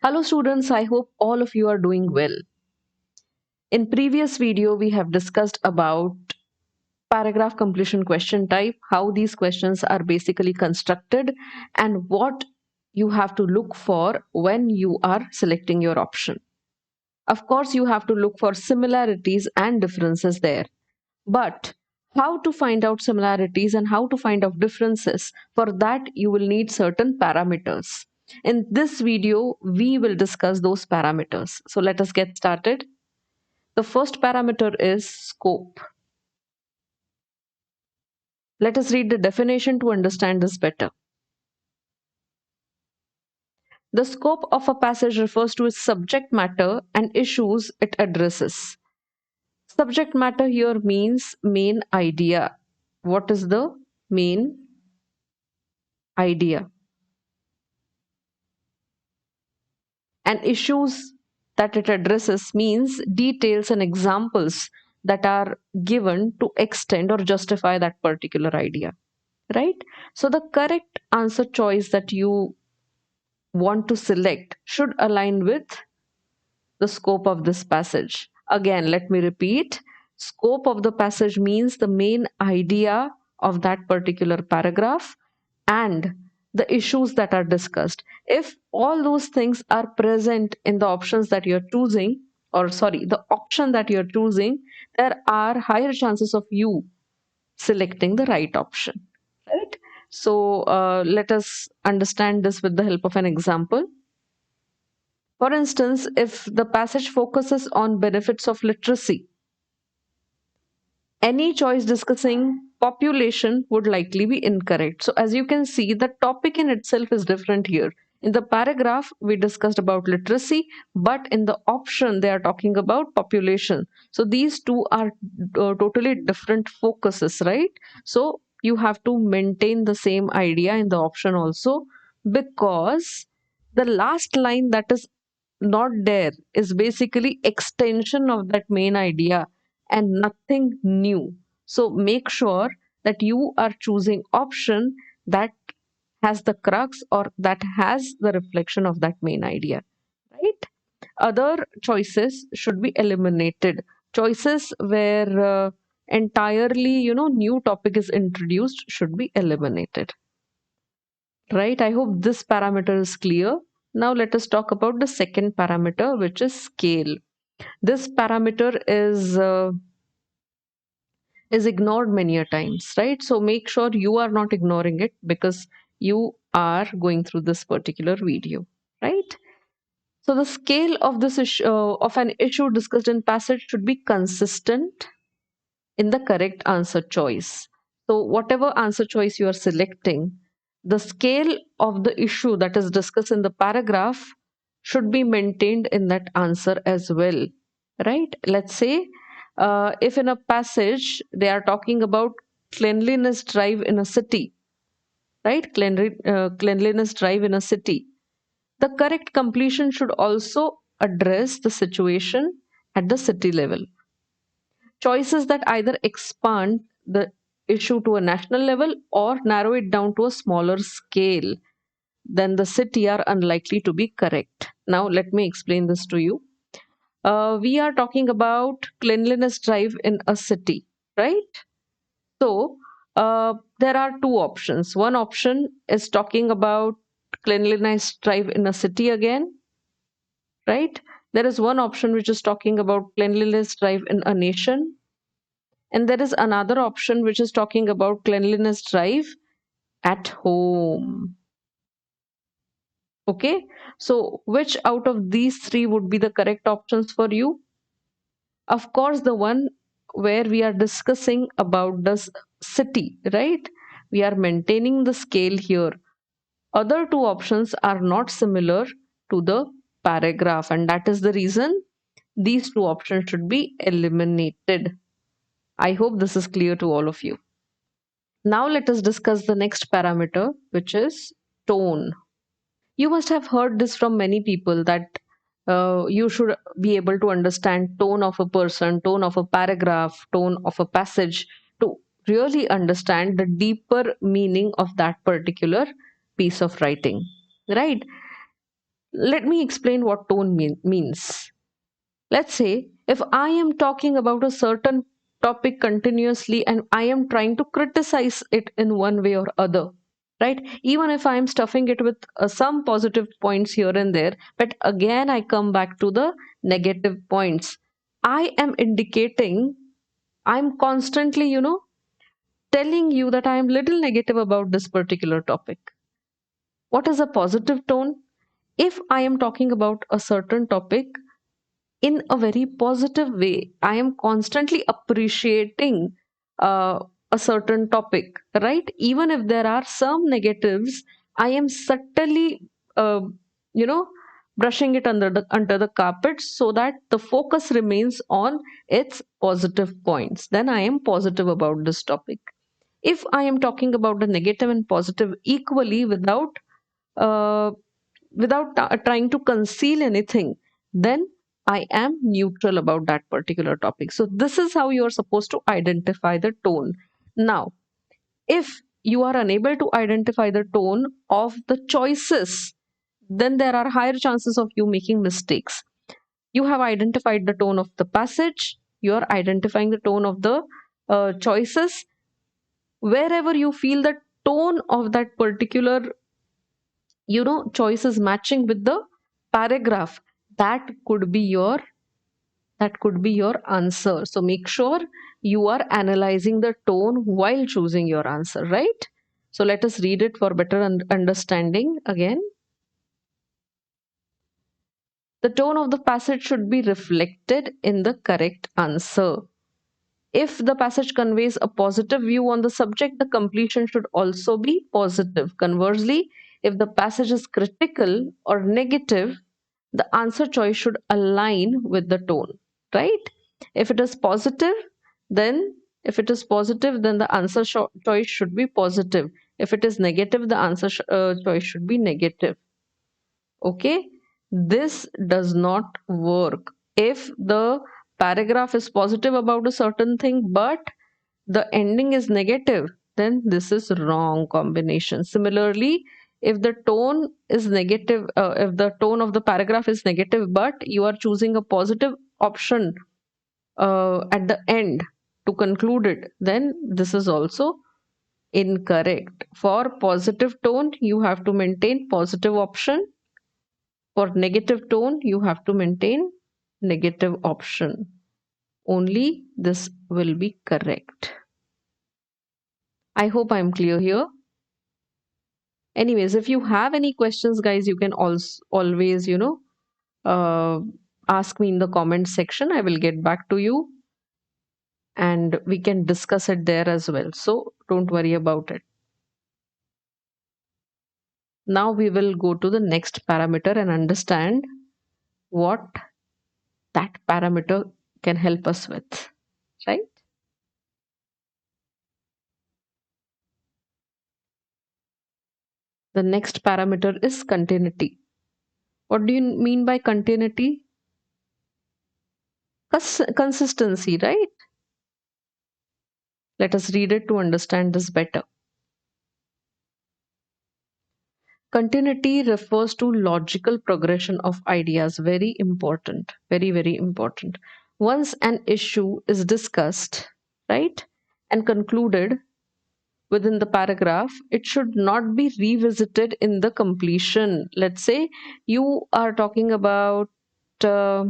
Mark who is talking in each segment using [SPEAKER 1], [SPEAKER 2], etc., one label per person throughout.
[SPEAKER 1] Hello students, I hope all of you are doing well. In previous video, we have discussed about paragraph completion question type, how these questions are basically constructed and what you have to look for when you are selecting your option. Of course, you have to look for similarities and differences there. But how to find out similarities and how to find out differences, for that you will need certain parameters. In this video, we will discuss those parameters. So let us get started. The first parameter is scope. Let us read the definition to understand this better. The scope of a passage refers to its subject matter and issues it addresses. Subject matter here means main idea. What is the main idea? And issues that it addresses means details and examples that are given to extend or justify that particular idea, right? So the correct answer choice that you want to select should align with the scope of this passage. Again, let me repeat. Scope of the passage means the main idea of that particular paragraph and the issues that are discussed. If all those things are present in the options that you're choosing, or sorry, the option that you're choosing, there are higher chances of you selecting the right option, right? So let us understand this with the help of an example. For instance, if the passage focuses on benefits of literacy, any choice discussing population would likely be incorrect. So as you can see, the topic in itself is different here. In the paragraph, we discussed about literacy, but in the option, they are talking about population. So these two are totally different focuses, right? So you have to maintain the same idea in the option also, because the last line that is not there is basically extension of that main idea and nothing new. So make sure that you are choosing option that has the crux or that has the reflection of that main idea, right? Other choices should be eliminated. Choices where entirely new topic is introduced should be eliminated, right? I hope this parameter is clear. Now let us talk about the second parameter, which is scale. This parameter is ignored many a times, right? So make sure you are not ignoring it because you are going through this particular video, right? So the scale of this issue, of an issue discussed in passage should be consistent in the correct answer choice. So whatever answer choice you are selecting, the scale of the issue that is discussed in the paragraph should be maintained in that answer as well, right? Let's say if in a passage they are talking about cleanliness drive in a city, right? Cleanliness drive in a city. The correct completion should also address the situation at the city level. Choices that either expand the issue to a national level or narrow it down to a smaller scale than the city are unlikely to be correct. Now, let me explain this to you. We are talking about cleanliness drive in a city, right? So, there are two options. One option is talking about cleanliness drive in a city again, right? There is one option which is talking about cleanliness drive in a nation. And there is another option which is talking about cleanliness drive at home. Okay, so which out of these three would be the correct options for you? Of course, the one where we are discussing about the city, right? We are maintaining the scale here. Other two options are not similar to the paragraph, and that is the reason these two options should be eliminated. I hope this is clear to all of you. Now let us discuss the next parameter, which is tone. You must have heard this from many people that you should be able to understand tone of a person, tone of a paragraph, tone of a passage to really understand the deeper meaning of that particular piece of writing, right? Let me explain what tone means. Let's say if I am talking about a certain topic continuously and I am trying to criticize it in one way or other, right? Even if I am stuffing it with some positive points here and there, but again I come back to the negative points. I am indicating, I'm constantly, telling you that I am little negative about this particular topic. What is a positive tone? If I am talking about a certain topic in a very positive way, I am constantly appreciating uh, a certain topic, right? Even if there are some negatives, I am subtly, uh, you know, brushing it under the carpet so that the focus remains on its positive points. Then I am positive about this topic. If I am talking about the negative and positive equally uh, without trying to conceal anything, then I am neutral about that particular topic. So, this is how you are supposed to identify the tone. Now, if you are unable to identify the tone of the choices, then there are higher chances of you making mistakes. You have identified the tone of the passage, you are identifying the tone of the choices. Wherever you feel the tone of that particular choice is matching with the paragraph, that could be your answer. So make sure you are analyzing the tone while choosing your answer, right? So let us read it for better understanding again. The tone of the passage should be reflected in the correct answer. If the passage conveys a positive view on the subject, the completion should also be positive. Conversely, if the passage is critical or negative, the answer choice should align with the tone, right? If it is positive, then the answer choice should be positive. If it is negative, the answer choice should be negative. Okay, this does not work. If the paragraph is positive about a certain thing but the ending is negative, then this is wrong combination. Similarly, if the tone is negative, if the tone of the paragraph is negative but you are choosing a positive option at the end to conclude it, then this is also incorrect. For positive tone, you have to maintain positive option. For negative tone, you have to maintain negative option. Only this will be correct. I hope I'm clear here. Anyways, if you have any questions, guys, you can also always, uh, ask me in the comment section. I will get back to you and we can discuss it there as well. So don't worry about it. Now we will go to the next parameter and understand what that parameter can help us with, right? The next parameter is continuity. What do you mean by continuity? Consistency, right? Let us read it to understand this better. Continuity refers to logical progression of ideas. Very important. Very, very important. Once an issue is discussed, right, and concluded within the paragraph, it should not be revisited in the completion. Let's say you are talking about uh,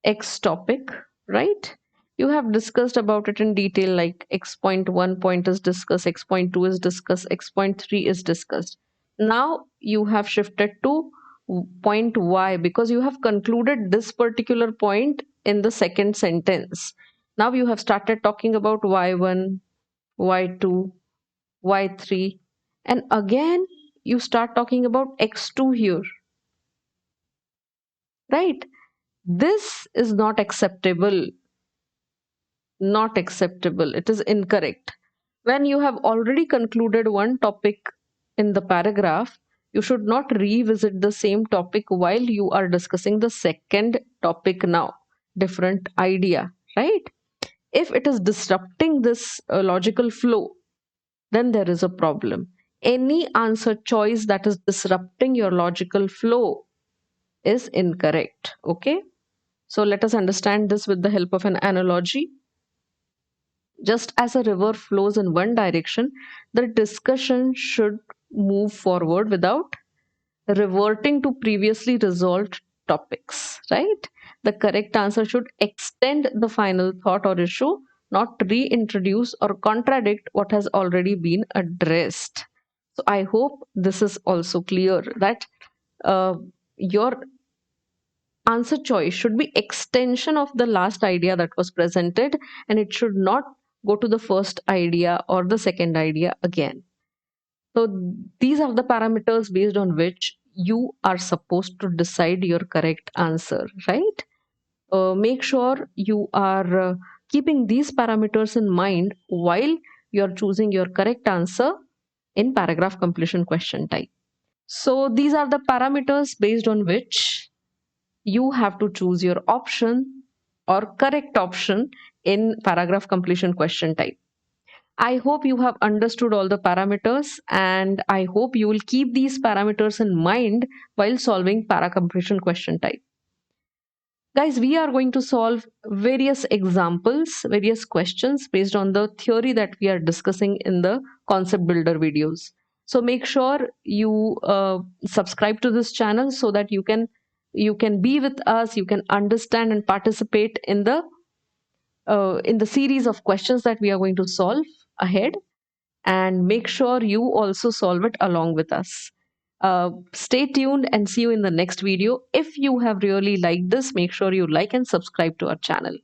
[SPEAKER 1] X topic, right? You have discussed about it in detail, like X.1 point is discussed, X.2 is discussed, X.3 is discussed. Now you have shifted to point Y because you have concluded this particular point in the second sentence. Now you have started talking about Y1, Y2, Y3, and again you start talking about X2 here, right? This is not acceptable. Not acceptable. It is incorrect. When you have already concluded one topic in the paragraph, you should not revisit the same topic while you are discussing the second topic now. Different idea, right? If it is disrupting this logical flow, then there is a problem. Any answer choice that is disrupting your logical flow is incorrect. Okay, so let us understand this with the help of an analogy. Just as a river flows in one direction, the discussion should move forward without reverting to previously resolved topics, right? The correct answer should extend the final thought or issue, not reintroduce or contradict what has already been addressed. So I hope this is also clear that uh, your answer choice should be extension of the last idea that was presented, and it should not go to the first idea or the second idea again. So these are the parameters based on which you are supposed to decide your correct answer, right? Make sure you are keeping these parameters in mind while you're choosing your correct answer in paragraph completion question type. So these are the parameters based on which you have to choose your option or correct option in paragraph completion question type. I hope you have understood all the parameters, and I hope you will keep these parameters in mind while solving para completion question type. Guys, we are going to solve various examples, various questions based on the theory that we are discussing in the concept builder videos. So make sure you subscribe to this channel so that you can be with us, you can understand and participate in the series of questions that we are going to solve ahead, and make sure you also solve it along with us. Stay tuned and see you in the next video. If you have really liked this, make sure you like and subscribe to our channel.